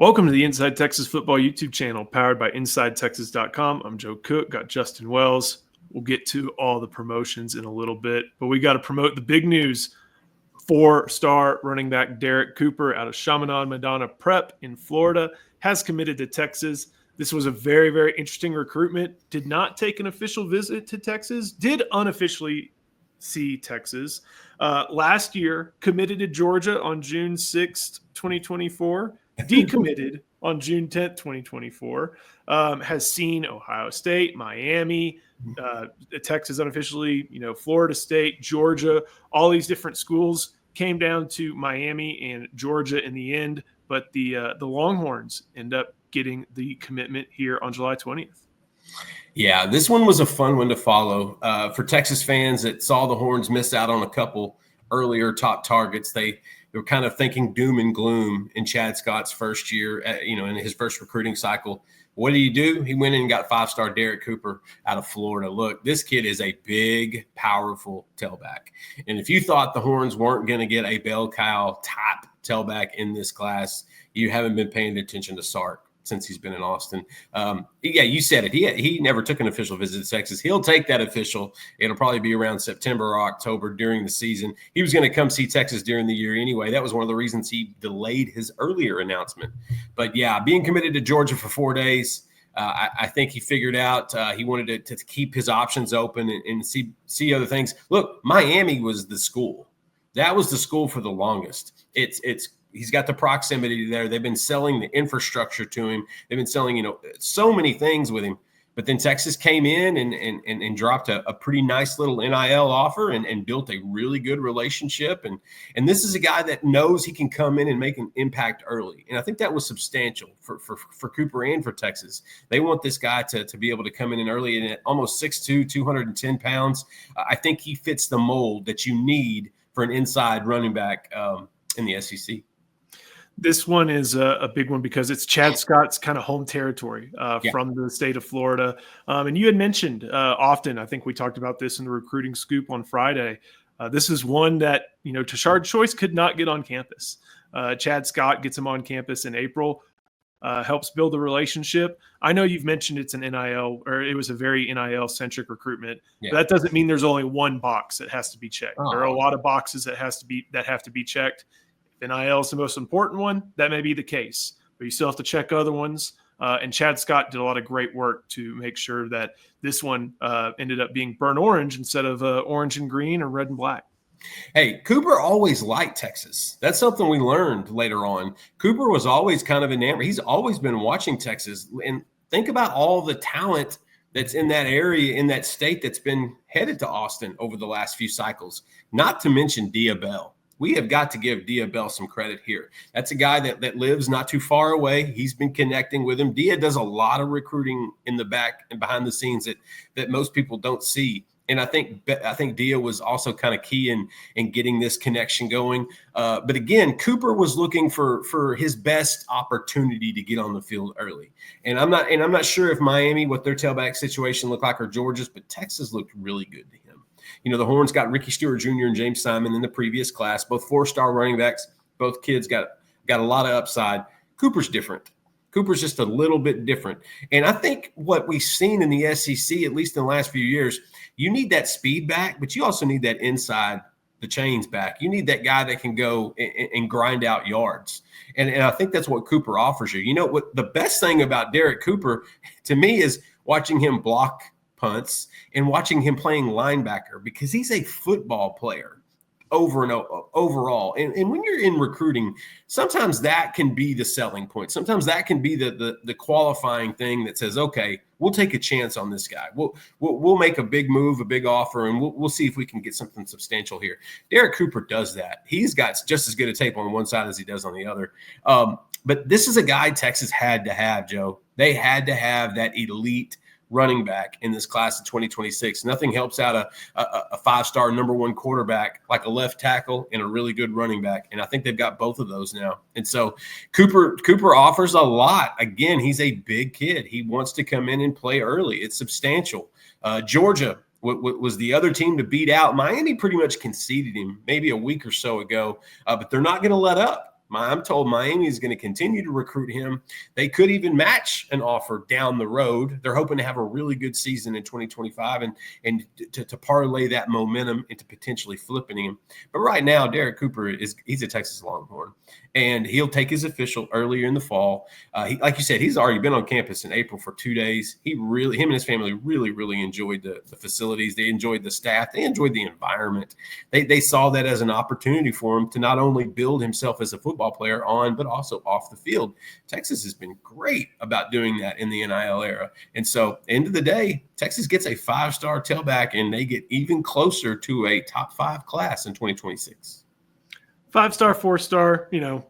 Welcome to the Inside Texas Football YouTube channel powered by InsideTexas.com. I'm Joe Cook, got Justin Wells. We'll get to all the promotions in a little bit, but we got to promote the big news. 4-star running back Derrek Cooper out of Chaminade Madonna Prep in Florida has committed to Texas. This was a very, very interesting recruitment. Did not take an official visit to Texas, did unofficially see Texas. Last year, committed to Georgia on June 6th, 2024. Decommitted on June 10th, 2024, has seen Ohio State, Miami, Texas unofficially, Florida State, Georgia, all these different schools. Came down to Miami and Georgia in the end, but the Longhorns end up getting the commitment here on July 20th. Yeah, this one was a fun one to follow. For Texas fans that saw the Horns miss out on a couple earlier top targets, they were kind of thinking doom and gloom in Chad Scott's first year, in his first recruiting cycle. What did he do? He went in and got 5-star Derrek Cooper out of Florida. Look, this kid is a big, powerful tailback. And if you thought the Horns weren't going to get a bell cow top tailback in this class, you haven't been paying attention to Sark since he's been in Austin. Yeah, you said it. He never took an official visit to Texas. He'll take that official. It'll probably be around September or October during the season. He was going to come see Texas during the year anyway. That was one of the reasons he delayed his earlier announcement. But, yeah, being committed to Georgia for 4 days, I think he figured out he wanted to keep his options open and see other things. Look, Miami was the school. That was the school for the longest. He's got the proximity there. They've been selling the infrastructure to him. They've been selling, so many things with him. But then Texas came in and dropped a pretty nice little NIL offer and built a really good relationship. And this is a guy that knows he can come in and make an impact early. And I think that was substantial for Cooper and for Texas. They want this guy to be able to come in early, and at almost 6'2", 210 pounds. I think he fits the mold that you need for an inside running back in the SEC. This one is a big one because it's Chad Scott's kind of home territory from the state of Florida. And you had mentioned often, I think we talked about this in the recruiting scoop on Friday. This is one that, Tashard Choice could not get on campus. Chad Scott gets him on campus in April, helps build a relationship. I know you've mentioned it's an NIL, or it was a very NIL-centric recruitment. Yeah. But that doesn't mean there's only one box that has to be checked. There are a lot of boxes that have to be checked. NIL is the most important one. That may be the case, but you still have to check other ones. And Chad Scott did a lot of great work to make sure that this one ended up being burnt orange instead of orange and green or red and black. Hey, Cooper always liked Texas. That's something we learned later on. Cooper was always kind of enamored. He's always been watching Texas. And think about all the talent that's in that area, in that state, that's been headed to Austin over the last few cycles, not to mention Dia Bell. We have got to give Dia Bell some credit here. That's a guy that lives not too far away. He's been connecting with him. Dia does a lot of recruiting in the back and behind the scenes that most people don't see. And I think Dia was also kind of key in getting this connection going. But again, Cooper was looking for his best opportunity to get on the field early. And I'm not sure if Miami, what their tailback situation looked like, or Georgia's, but Texas looked really good to him. The Horns got Ricky Stewart Jr. and James Simon in the previous class, both 4-star running backs. Both kids got a lot of upside. Cooper's different. Cooper's just a little bit different. And I think what we've seen in the SEC, at least in the last few years, you need that speed back, but you also need that inside the chains back. You need that guy that can go and grind out yards. And I think that's what Cooper offers you. What the best thing about Derrek Cooper to me is watching him block punts and watching him playing linebacker, because he's a football player overall. And when you're in recruiting, sometimes that can be the selling point. Sometimes that can be the qualifying thing that says, okay, we'll take a chance on this guy. We'll make a big move, a big offer, and we'll see if we can get something substantial here. Derrek Cooper does that. He's got just as good a tape on one side as he does on the other. But this is a guy Texas had to have, Joe. They had to have that elite running back in this class of 2026. Nothing helps out a 5-star number one quarterback like a left tackle and a really good running back. And I think they've got both of those now. And so Cooper offers a lot. Again, he's a big kid. He wants to come in and play early. It's substantial. Georgia was the other team to beat out. Miami pretty much conceded him maybe a week or so ago, but they're not going to let up. I'm told Miami is going to continue to recruit him. They could even match an offer down the road. They're hoping to have a really good season in 2025 and to parlay that momentum into potentially flipping him. But right now, Derrek Cooper he's a Texas Longhorn, and he'll take his official earlier in the fall. Like you said, he's already been on campus in April for 2 days. Him and his family really enjoyed the facilities. They enjoyed the staff. They enjoyed the environment. They saw that as an opportunity for him to not only build himself as a football player on, but also off the field. Texas has been great about doing that in the NIL era. And so, end of the day, Texas gets a 5-star tailback, and they get even closer to a top 5 class in 2026. 5-star, 4-star, a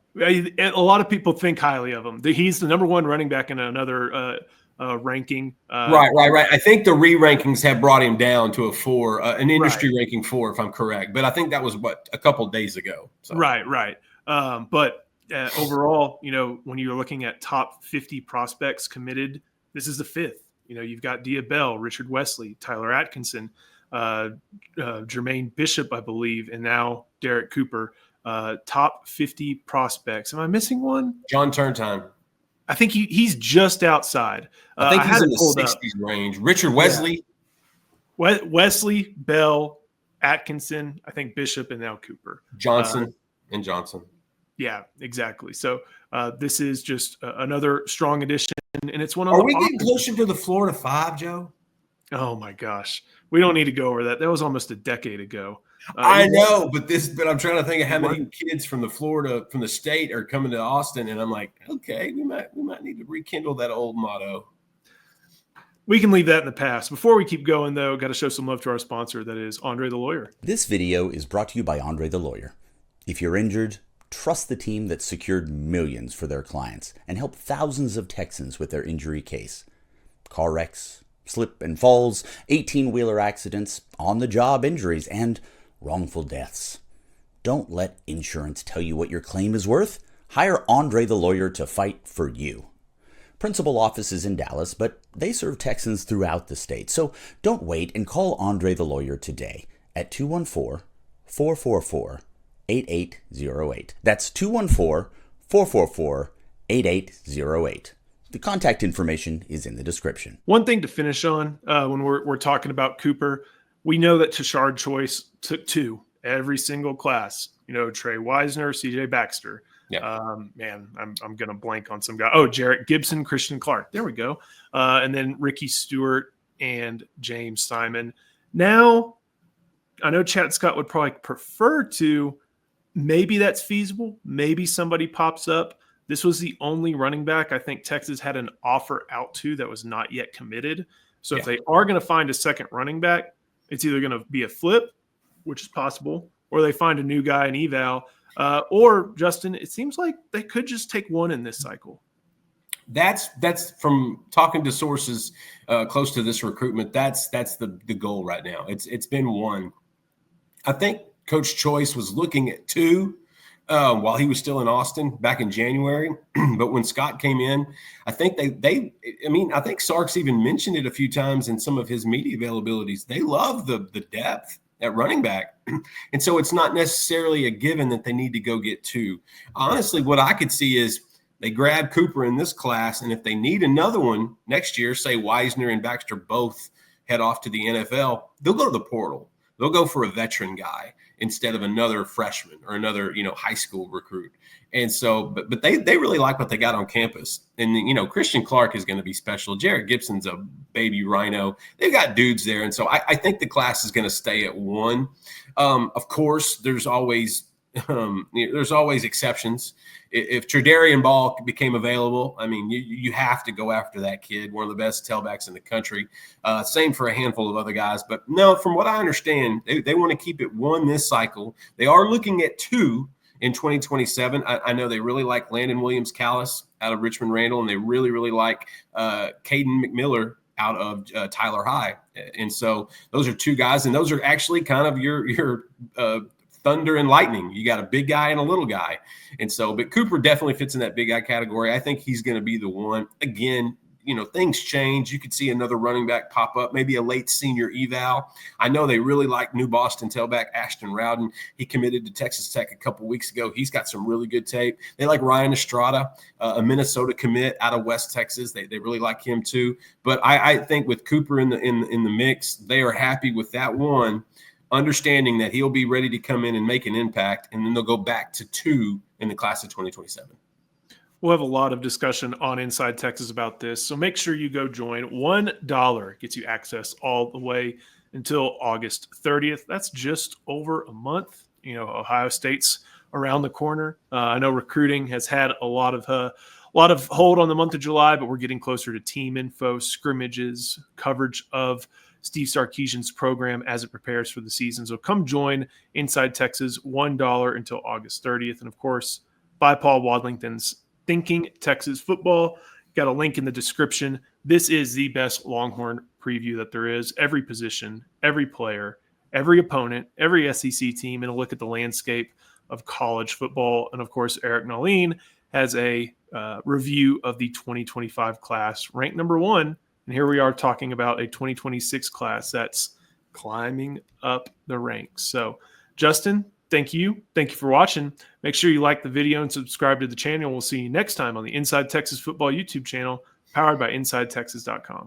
lot of people think highly of him. He's the number 1 running back in another ranking. Right. I think the re-rankings have brought him down to a 4, an industry ranking 4, if I'm correct. But I think that was a couple of days ago. So. Right. But overall, when you're looking at top 50 prospects committed, this is the 5th. You've got Dia Bell, Richard Wesley, Tyler Atkinson, Jermaine Bishop, I believe, and now Derrek Cooper. Top 50 prospects. Am I missing one? John Turntime. I think he's just outside. I think he's in the 60s range. Richard Wesley. Yeah. Wesley, Bell, Atkinson, I think Bishop, and now Cooper. Johnson. Yeah, exactly. So this is just another strong addition, and it's one of. Are we getting closer to the Florida 5, Joe? Oh my gosh, we don't need to go over that. That was almost a decade ago. I know, but I'm trying to think of how many kids from the state are coming to Austin, and I'm like, okay, we might need to rekindle that old motto. We can leave that in the past. Before we keep going, though, got to show some love to our sponsor, that is Andre the Lawyer. This video is brought to you by Andre the Lawyer. If you're injured, trust the team that secured millions for their clients and helped thousands of Texans with their injury case. Car wrecks, slip and falls, 18-wheeler accidents, on-the-job injuries, and wrongful deaths. Don't let insurance tell you what your claim is worth. Hire Andre the Lawyer to fight for you. Principal office is in Dallas, but they serve Texans throughout the state. So don't wait and call Andre the Lawyer today at 214-444-8808. That's 214-444-8808. The contact information is in the description. One thing to finish on when we're talking about Cooper, we know that Tashard Choice took 2 every single class. Trey Wisner, CJ Baxter. Yeah. Man, I'm going to blank on some guy. Oh, Jarrett Gibson, Christian Clark. There we go. And then Ricky Stewart and James Simon. Now, I know Chad Scott would probably prefer to. Maybe that's feasible. Maybe somebody pops up. This was the only running back I think Texas had an offer out to that was not yet committed. So if they are going to find a second running back, it's either going to be a flip, which is possible, or they find a new guy in eval. Or, Justin, it seems like they could just take one in this cycle. That's from talking to sources close to this recruitment. That's the goal right now. It's been one. I think Coach Choice was looking at 2 while he was still in Austin back in January. But when Scott came in, I think I think Sark's even mentioned it a few times in some of his media availabilities. They love the depth at running back. And so it's not necessarily a given that they need to go get 2. Honestly, what I could see is they grab Cooper in this class, and if they need another one next year, say Wisner and Baxter both head off to the NFL, they'll go to the portal. They'll go for a veteran guy instead of another freshman or another, high school recruit. And so, but they really like what they got on campus. And, Christian Clark is going to be special. Jarrett Gibson's a baby rhino. They've got dudes there. And so I think the class is going to stay at 1. Of course, there's always exceptions. If Tredarian Ball became available, you have to go after that kid, one of the best tailbacks in the country. Same for a handful of other guys. But no, from what I understand, they want to keep it 1 this cycle. They are looking at 2 in 2027. I know they really like Landon Williams-Callis out of Richmond Randall, and they really, really like Caden McMillan out of Tyler High. And so those are 2 guys, and those are actually kind of your thunder and lightning. You got a big guy and a little guy. And so, but Cooper definitely fits in that big guy category. I think he's going to be the one. Again, things change. You could see another running back pop up, maybe a late senior eval. I know they really like New Boston tailback Ashton Rowden. He committed to Texas Tech a couple weeks ago. He's got some really good tape. They like Ryan Estrada, a Minnesota commit out of West Texas. They really like him too. But I think with Cooper in the mix, they are happy with that one, understanding that he'll be ready to come in and make an impact, and then they'll go back to 2 in the class of 2027. We'll have a lot of discussion on Inside Texas about this, so make sure you go join. $1 gets you access all the way until August 30th. That's just over a month. Ohio State's around the corner. I know recruiting has had a lot of hold on the month of July, but we're getting closer to team info, scrimmages, coverage of Steve Sarkisian's program as it prepares for the season. So come join Inside Texas, $1 until August 30th. And of course, buy Paul Wadlington's Thinking Texas Football. Got a link in the description. This is the best Longhorn preview that there is. Every position, every player, every opponent, every SEC team, and a look at the landscape of college football. And of course, Eric Nahlin has a review of the 2025 class, ranked number 1. And here we are talking about a 2026 class that's climbing up the ranks. So, Justin, thank you. Thank you for watching. Make sure you like the video and subscribe to the channel. We'll see you next time on the Inside Texas Football YouTube channel, powered by InsideTexas.com.